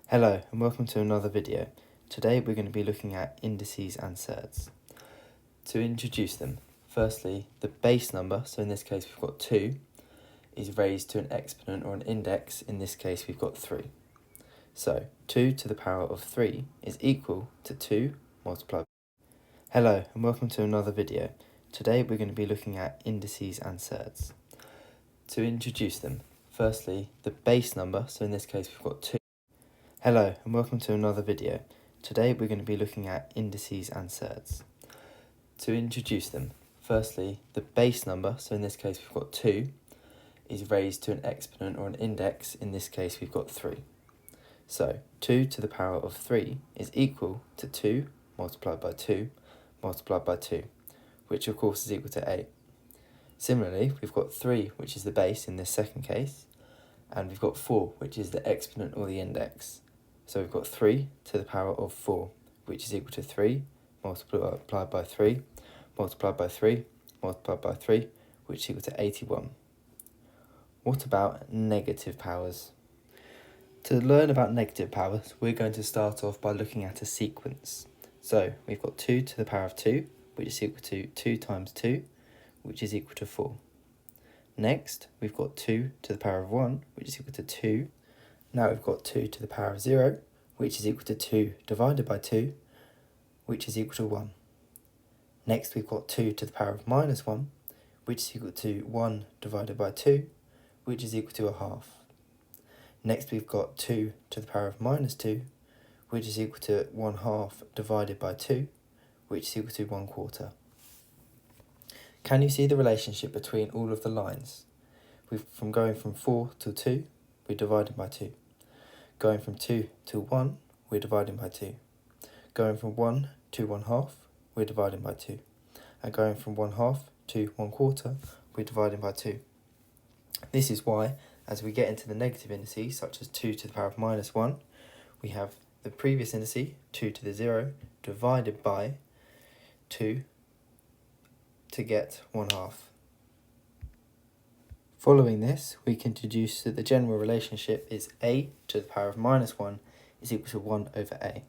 Hello and welcome to another video. Today we're going to be looking at indices and surds. To introduce them, firstly the base number, so in this case we've got 2, is raised to an exponent or an index, in this case we've got 3. So 2 to the power of 3 is equal to 2 multiplied. Hello and welcome to another video. Today we're going to be looking at indices and surds. To introduce them, firstly the base number, so in this case we've got 2. Hello and welcome to another video. Today we're going to be looking at indices and surds. To introduce them, firstly the base number, so in this case we've got 2, is raised to an exponent or an index, in this case we've got 3. So 2 to the power of 3 is equal to 2 multiplied by 2 multiplied by 2, which of course is equal to 8. Similarly, we've got 3, which is the base in this second case, and we've got 4, which is the exponent or the index. So we've got 3 to the power of 4, which is equal to 3 multiplied by 3 multiplied by 3 multiplied by 3, which is equal to 81. What about negative powers? To learn about negative powers, we're going to start off by looking at a sequence. So we've got 2 to the power of 2, which is equal to 2 times 2, which is equal to 4. Next, we've got 2 to the power of 1, which is equal to 2. Now we've got 2 to the power of 0, which is equal to 2 divided by 2, which is equal to 1. Next we've got 2 to the power of minus 1, which is equal to 1 divided by 2, which is equal to a half. Next we've got 2 to the power of minus 2, which is equal to 1 half divided by 2, which is equal to 1 quarter. Can you see the relationship between all of the lines? From going from 4 to 2, we're dividing by 2. Going from 2 to 1, we're dividing by 2. Going from 1 to 1 half, we're dividing by 2. And going from 1 half to 1 quarter, we're dividing by 2. This is why, as we get into the negative indices, such as 2 to the power of minus 1, we have the previous indice, 2 to the 0, divided by 2 to get 1 half. Following this, we can deduce that the general relationship is a to the power of minus 1 is equal to 1 over a.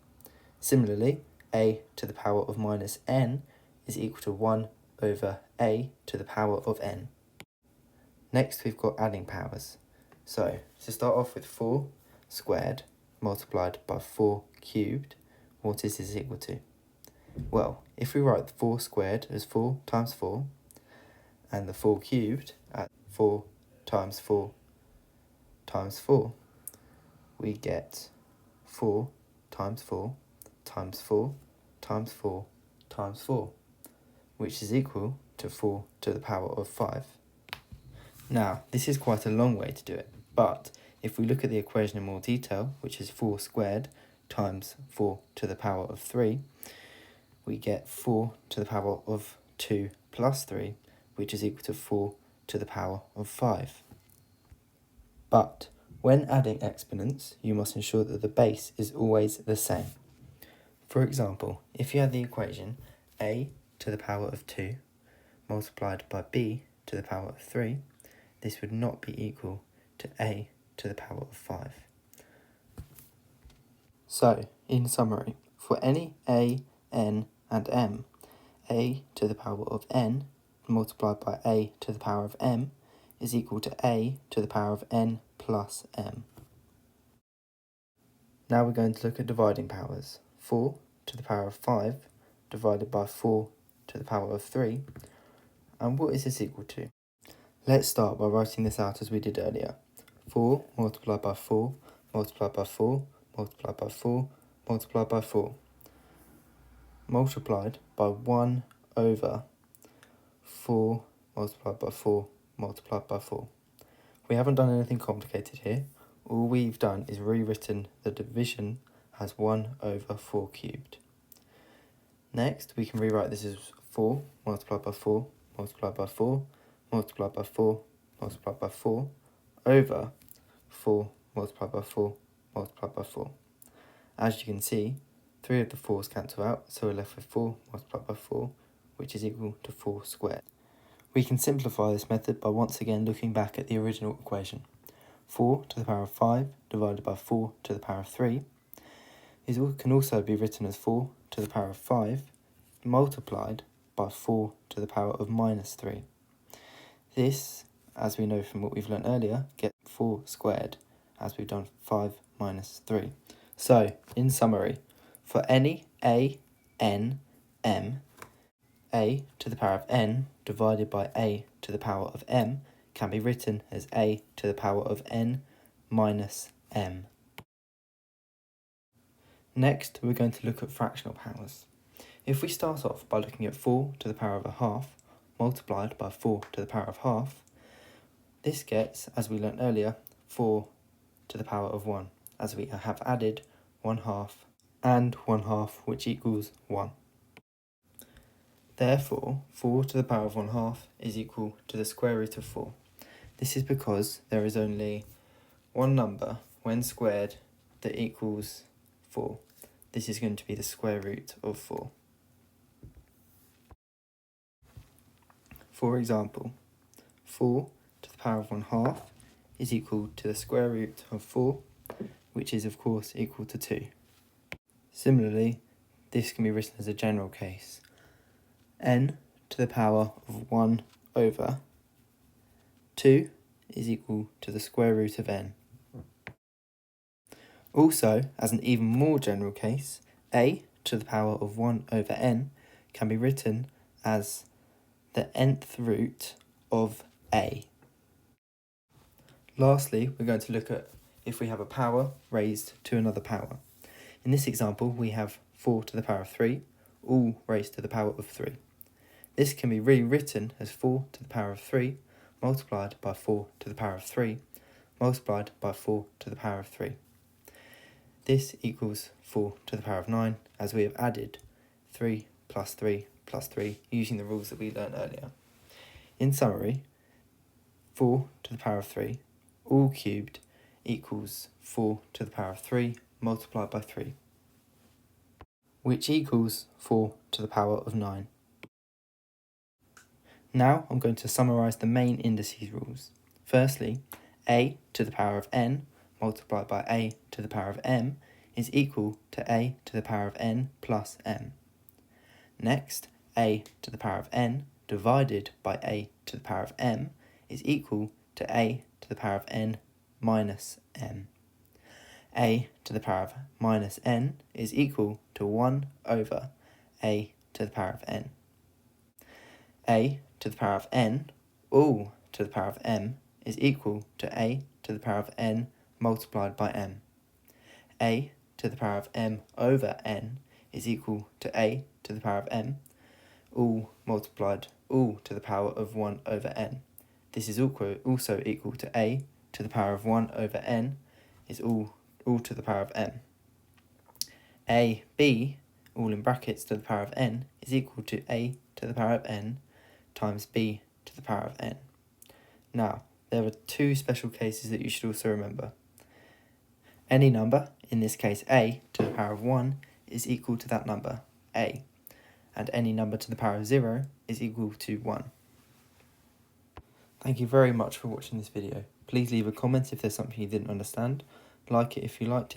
Similarly, a to the power of minus n is equal to 1 over a to the power of n. Next, we've got adding powers. So, to start off with 4 squared multiplied by 4 cubed, what is this equal to? Well, if we write 4 squared as 4 times 4, and the 4 cubed at 4 times 4 times 4, we get 4 times 4 times 4 times 4 times 4, which is equal to 4 to the power of 5. Now, this is quite a long way to do it, but if we look at the equation in more detail, which is 4 squared times 4 to the power of 3, we get 4 to the power of 2 plus 3, which is equal to 4 to the power of 5. But when adding exponents, you must ensure that the base is always the same. For example, if you had the equation a to the power of 2 multiplied by b to the power of 3, this would not be equal to a to the power of 5. So, in summary, for any a, n, and m, a to the power of n multiplied by a to the power of m is equal to a to the power of n plus m. Now we're going to look at dividing powers. 4 to the power of 5 divided by 4 to the power of 3. And what is this equal to? Let's start by writing this out as we did earlier. 4 multiplied by 4 multiplied by 4 multiplied by 4 multiplied by 4 multiplied by 1 over 4 multiplied by 4 multiplied by 4. We haven't done anything complicated here. All we've done is rewritten the division as 1 over 4 cubed. Next, we can rewrite this as 4 multiplied by 4 multiplied by 4 multiplied by 4 multiplied by 4 over 4 multiplied by 4 multiplied by 4. As you can see, 3 of the 4's cancel out, so we're left with 4 multiplied by 4, which is equal to 4 squared. We can simplify this method by once again looking back at the original equation. 4 to the power of 5 divided by 4 to the power of 3 can also be written as 4 to the power of 5 multiplied by 4 to the power of minus 3. This, as we know from what we've learnt earlier, gets 4 squared, as we've done 5 minus 3. So, in summary, for any a, n, m, a to the power of n divided by a to the power of m can be written as a to the power of n minus m. Next, we're going to look at fractional powers. If we start off by looking at 4 to the power of a half multiplied by 4 to the power of half, this gets, as we learnt earlier, 4 to the power of 1, as we have added 1/2 and 1/2, which equals 1. Therefore, 4 to the power of 1/2 is equal to the square root of 4. This is because there is only one number, when squared, that equals 4. This is going to be the square root of 4. For example, 4 to the power of 1/2 is equal to the square root of 4, which is of course equal to 2. Similarly, this can be written as a general case. N to the power of 1 over 2 is equal to the square root of n. Also, as an even more general case, a to the power of 1 over n can be written as the nth root of a. Lastly, we're going to look at if we have a power raised to another power. In this example, we have 4 to the power of 3, all raised to the power of 3. This can be rewritten as 4 to the power of 3 multiplied by 4 to the power of 3 multiplied by 4 to the power of 3. This equals 4 to the power of 9, as we have added 3 plus 3 plus 3 using the rules that we learned earlier. In summary, 4 to the power of 3, all cubed, equals 4 to the power of 3 multiplied by 3, which equals 4 to the power of 9. Now I'm going to summarise the main indices rules. Firstly, a to the power of n multiplied by a to the power of m is equal to a to the power of n plus m. Next, a to the power of n divided by a to the power of m is equal to a to the power of n minus m. A to the power of minus n is equal to 1 over a to the power of n. A to the power of n, all to the power of m, is equal to a to the power of n multiplied by m. A to the power of m over n is equal to a to the power of m, all multiplied all to the power of 1 over n. This is also equal to a to the power of 1 over n is all to the power of m. A, b, all in brackets to the power of n, is equal to a to the power of n times b to the power of n. Now, there are two special cases that you should also remember. Any number, in this case a to the power of 1, is equal to that number, a, and any number to the power of 0 is equal to 1. Thank you very much for watching this video. Please leave a comment if there's something you didn't understand, like it if you liked it.